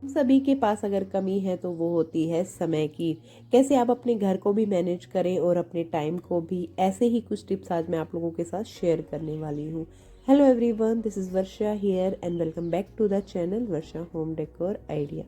सभी के पास अगर कमी है तो वो होती है समय की। कैसे आप अपने घर को भी मैनेज करें और अपने टाइम को भी, ऐसे ही कुछ टिप्स आज मैं आप लोगों के साथ शेयर करने वाली हूँ। Hello everyone, this is Varsha here and welcome back to the channel Varsha home decor idea.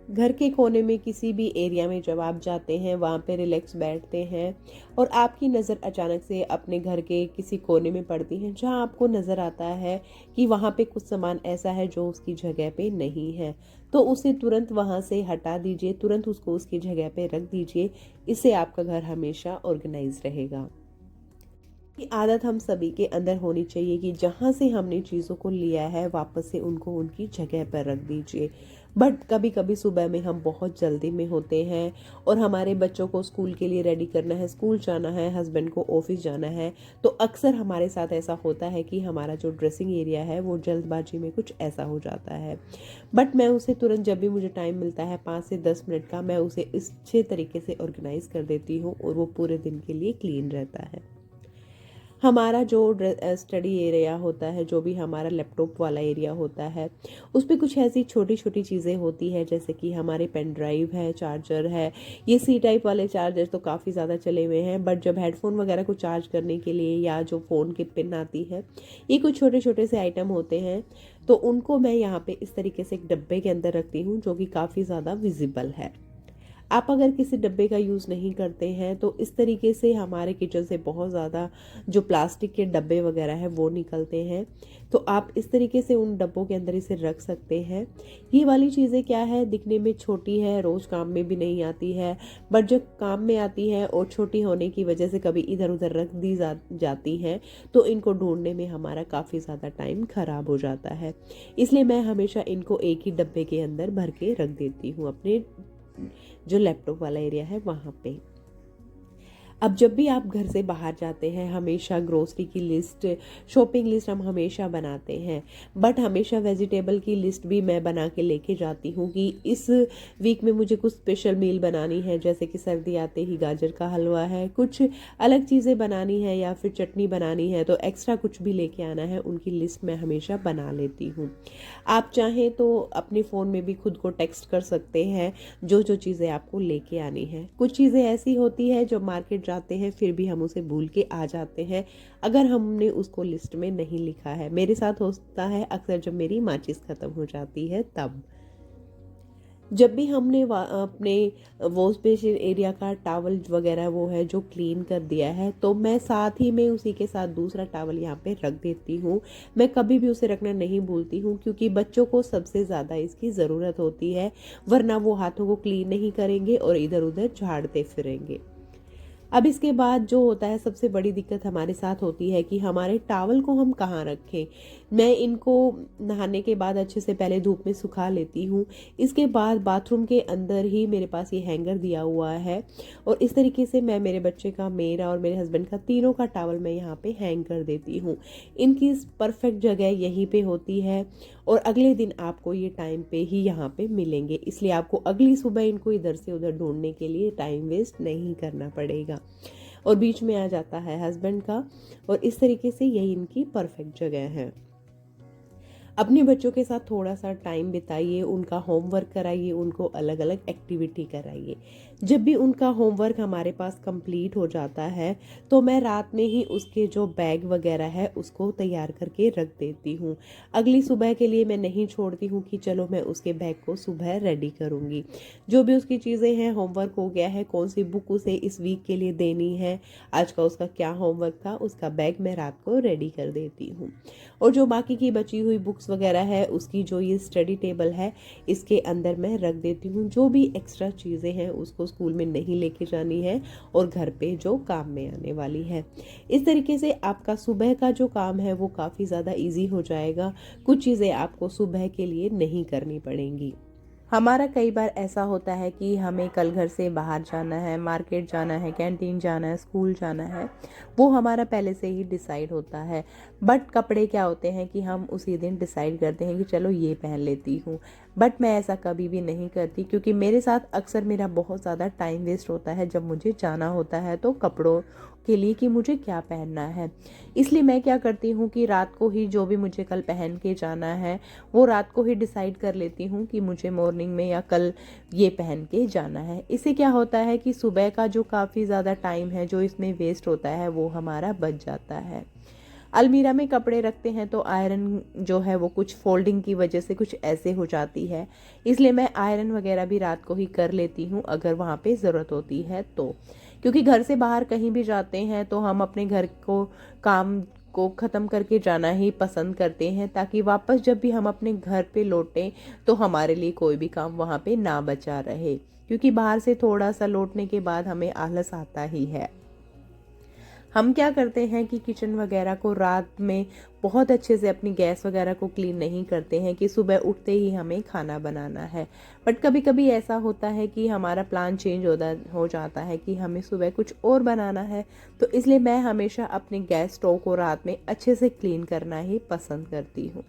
घर के कोने में किसी भी एरिया में जब आप जाते हैं, वहाँ पे रिलैक्स बैठते हैं और आपकी नज़र अचानक से अपने घर के किसी कोने में पड़ती है, जहाँ आपको नज़र आता है कि वहाँ पे कुछ सामान ऐसा है जो उसकी जगह पे नहीं है, तो उसे तुरंत वहाँ से हटा दीजिए, तुरंत उसको उसकी जगह पे रख दीजिए। इससे आपका घर हमेशा ऑर्गेनाइज रहेगा। ये आदत हम सभी के अंदर होनी चाहिए कि जहाँ से हमने चीज़ों को लिया है, वापस से उनको उनकी जगह पर रख दीजिए। बट कभी कभी सुबह में हम बहुत जल्दी में होते हैं और हमारे बच्चों को स्कूल के लिए रेडी करना है, स्कूल जाना है, हस्बैंड को ऑफिस जाना है, तो अक्सर हमारे साथ ऐसा होता है कि हमारा जो ड्रेसिंग एरिया है वो जल्दबाजी में कुछ ऐसा हो जाता है। बट मैं उसे तुरंत, जब भी मुझे टाइम मिलता है 5 से 10 मिनट का, मैं उसे अच्छे तरीके से ऑर्गेनाइज कर देती हूँ और वो पूरे दिन के लिए क्लीन रहता है। हमारा जो स्टडी एरिया होता है, जो भी हमारा लैपटॉप वाला एरिया होता है, उस पे कुछ ऐसी छोटी छोटी चीज़ें होती है, जैसे कि हमारे पेन ड्राइव है, चार्जर है। ये सी टाइप वाले चार्जर तो काफ़ी ज़्यादा चले हुए हैं, बट जब हेडफोन वगैरह को चार्ज करने के लिए, या जो फ़ोन की पिन आती है, ये कुछ छोटे छोटे से आइटम होते हैं, तो उनको मैं यहाँ पे इस तरीके से एक डब्बे के अंदर रखती हूँ, जो कि काफ़ी ज़्यादा विजिबल है। आप अगर किसी डब्बे का यूज़ नहीं करते हैं, तो इस तरीके से हमारे किचन से बहुत ज़्यादा जो प्लास्टिक के डब्बे वगैरह है वो निकलते हैं, तो आप इस तरीके से उन डब्बों के अंदर इसे रख सकते हैं। ये वाली चीज़ें क्या है, दिखने में छोटी है, रोज़ काम में भी नहीं आती है, बट जब काम में आती है और छोटी होने की वजह से कभी इधर उधर रख दी जाती हैं, तो इनको ढूंढने में हमारा काफ़ी ज़्यादा टाइम ख़राब हो जाता है। इसलिए मैं हमेशा इनको एक ही डब्बे के अंदर भर के रख देती हूँ, अपने जो लैपटॉप वाला एरिया है वहाँ पे। अब जब भी आप घर से बाहर जाते हैं, हमेशा ग्रोसरी की लिस्ट, शॉपिंग लिस्ट हम हमेशा बनाते हैं, बट हमेशा वेजिटेबल की लिस्ट भी मैं बना के लेके जाती हूँ कि इस वीक में मुझे कुछ स्पेशल मील बनानी है, जैसे कि सर्दी आते ही गाजर का हलवा है, कुछ अलग चीज़ें बनानी है, या फिर चटनी बनानी है, तो एक्स्ट्रा कुछ भी लेके आना है, उनकी लिस्ट मैं हमेशा बना लेती हूँ। आप चाहें तो अपने फ़ोन में भी खुद को टेक्स्ट कर सकते हैं जो जो चीज़ें आपको लेके आनी है। कुछ चीज़ें ऐसी होती है जो मार्केट जाते हैं फिर भी हम उसे भूल के आ जाते हैं, अगर हमने उसको लिस्ट में नहीं लिखा है। मेरे साथ होता है अक्सर, जब मेरी माचिस ख़त्म हो जाती है तब। जब भी हमने अपने वॉश बेसिन एरिया का टॉवल वगैरह वो है जो क्लीन कर दिया है, तो मैं साथ ही में उसी के साथ दूसरा टॉवल यहाँ पे रख देती हूँ। मैं कभी भी उसे रखना नहीं भूलती हूँ, क्योंकि बच्चों को सबसे ज़्यादा इसकी ज़रूरत होती है, वरना वो हाथों को क्लीन नहीं करेंगे और इधर उधर झाड़ते फिरेंगे। अब इसके बाद जो होता है, सबसे बड़ी दिक्कत हमारे साथ होती है कि हमारे टॉवल को हम कहाँ रखें। मैं इनको नहाने के बाद अच्छे से पहले धूप में सुखा लेती हूँ। इसके बाद बाथरूम के अंदर ही मेरे पास ये हैंगर दिया हुआ है, और इस तरीके से मैं मेरे बच्चे का, मेरा और मेरे हस्बैंड का, तीनों का टॉवल मैं यहाँ पे हैंग कर देती हूँ। इनकी परफेक्ट जगह यहीं पे होती है, और अगले दिन आपको ये टाइम पे ही यहाँ पे मिलेंगे, इसलिए आपको अगली सुबह इनको इधर से उधर ढूंढने के लिए टाइम वेस्ट नहीं करना पड़ेगा। और बीच में आ जाता है हस्बैंड का, और इस तरीके से यही इनकी परफेक्ट जगह है। अपने बच्चों के साथ थोड़ा सा टाइम बिताइए, उनका होमवर्क कराइए, उनको अलग अलग एक्टिविटी कराइए। जब भी उनका होमवर्क हमारे पास कंप्लीट हो जाता है, तो मैं रात में ही उसके जो बैग वगैरह है उसको तैयार करके रख देती हूँ। अगली सुबह के लिए मैं नहीं छोड़ती हूँ कि चलो मैं उसके बैग को सुबह रेडी करूँगी। जो भी उसकी चीज़ें हैं, होमवर्क हो गया है, कौन सी बुक उसे इस वीक के लिए देनी है, आज का उसका क्या होमवर्क था, उसका बैग मैं रात को रेडी कर देती हूँ। और जो बाकी की बची हुई बुक्स वगैरह है, उसकी जो ये स्टडी टेबल है, इसके अंदर मैं रख देती हूँ। जो भी एक्स्ट्रा चीज़ें हैं उसको स्कूल में नहीं लेके जानी है, और घर पे जो काम में आने वाली है। इस तरीके से आपका सुबह का जो काम है वो काफ़ी ज़्यादा इजी हो जाएगा। कुछ चीज़ें आपको सुबह के लिए नहीं करनी पड़ेंगी। हमारा कई बार ऐसा होता है कि हमें कल घर से बाहर जाना है, मार्केट जाना है, कैंटीन जाना है, स्कूल जाना है, वो हमारा पहले से ही डिसाइड होता है। बट कपड़े क्या होते हैं कि हम उसी दिन डिसाइड करते हैं कि चलो ये पहन लेती हूँ। बट मैं ऐसा कभी भी नहीं करती, क्योंकि मेरे साथ अक्सर मेरा बहुत ज़्यादा टाइम वेस्ट होता है जब मुझे जाना होता है तो कपड़ों के लिए कि मुझे क्या पहनना है। इसलिए मैं क्या करती हूँ कि रात को ही जो भी मुझे कल पहन के जाना है वो रात को ही डिसाइड कर लेती हूँ कि मुझे मॉर्निंग में या कल ये पहन के जाना है। इससे क्या होता है कि सुबह का जो काफ़ी ज़्यादा टाइम है जो इसमें वेस्ट होता है वो हमारा बच जाता है। अलमीरा में कपड़े रखते हैं तो आयरन जो है वो कुछ फोल्डिंग की वजह से कुछ ऐसे हो जाती है, इसलिए मैं आयरन वगैरह भी रात को ही कर लेती हूँ अगर वहाँ पे ज़रूरत होती है तो। क्योंकि घर से बाहर कहीं भी जाते हैं तो हम अपने घर को काम को ख़त्म करके जाना ही पसंद करते हैं, ताकि वापस जब भी हम अपने घर पे लौटें तो हमारे लिए कोई भी काम वहाँ पे ना बचा रहे, क्योंकि बाहर से थोड़ा सा लौटने के बाद हमें आलस आता ही है। हम क्या करते हैं कि किचन वगैरह को रात में बहुत अच्छे से अपनी गैस वगैरह को क्लीन नहीं करते हैं कि सुबह उठते ही हमें खाना बनाना है। बट कभी कभी ऐसा होता है कि हमारा प्लान चेंज हो जाता है कि हमें सुबह कुछ और बनाना है, तो इसलिए मैं हमेशा अपने गैस स्टोव को रात में अच्छे से क्लीन करना ही पसंद करती हूँ।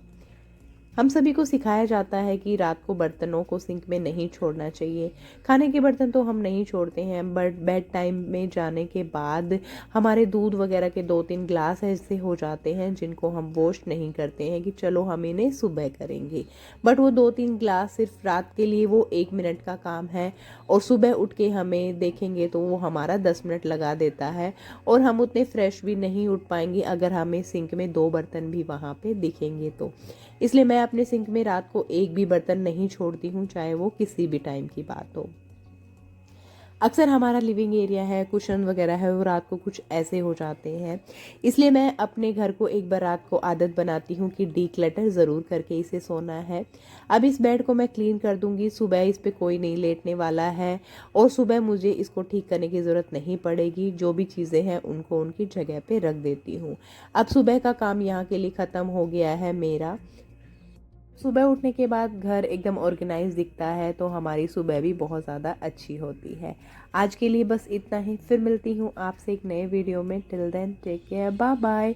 हम सभी को सिखाया जाता है कि रात को बर्तनों को सिंक में नहीं छोड़ना चाहिए। खाने के बर्तन तो हम नहीं छोड़ते हैं, बट बेड टाइम में जाने के बाद हमारे दूध वगैरह के 2-3 ग्लास ऐसे हो जाते हैं जिनको हम वॉश नहीं करते हैं कि चलो हम इन्हें सुबह करेंगे। बट वो 2-3 ग्लास सिर्फ रात के लिए वो 1 मिनट का काम है, और सुबह उठ के हमें देखेंगे तो वो हमारा 10 मिनट लगा देता है, और हम उतने फ्रेश भी नहीं उठ पाएंगे अगर हमें सिंक में 2 बर्तन भी वहाँ पे दिखेंगे तो। इसलिए मैं अपने सिंक में रात को एक भी बर्तन नहीं छोड़ती हूँ, चाहे वो किसी भी टाइम की बात हो। अक्सर हमारा लिविंग एरिया है, कुशन वगैरह है, वो रात को कुछ ऐसे हो जाते हैं। इसलिए मैं अपने घर को एक बार रात को आदत बनाती हूँ कि डीक्लटर ज़रूर करके इसे सोना है। अब इस बेड को मैं क्लीन कर दूँगी, सुबह इस पे कोई नहीं लेटने वाला है, और सुबह मुझे इसको ठीक करने की ज़रूरत नहीं पड़ेगी। जो भी चीज़ें हैं उनको उनकी जगह पे रख देती हूँ। अब सुबह का काम यहाँ के लिए ख़त्म हो गया है मेरा। सुबह उठने के बाद घर एकदम ऑर्गेनाइज दिखता है तो हमारी सुबह भी बहुत ज़्यादा अच्छी होती है। आज के लिए बस इतना ही, फिर मिलती हूँ आपसे एक नए वीडियो में। Till then take care, bye bye.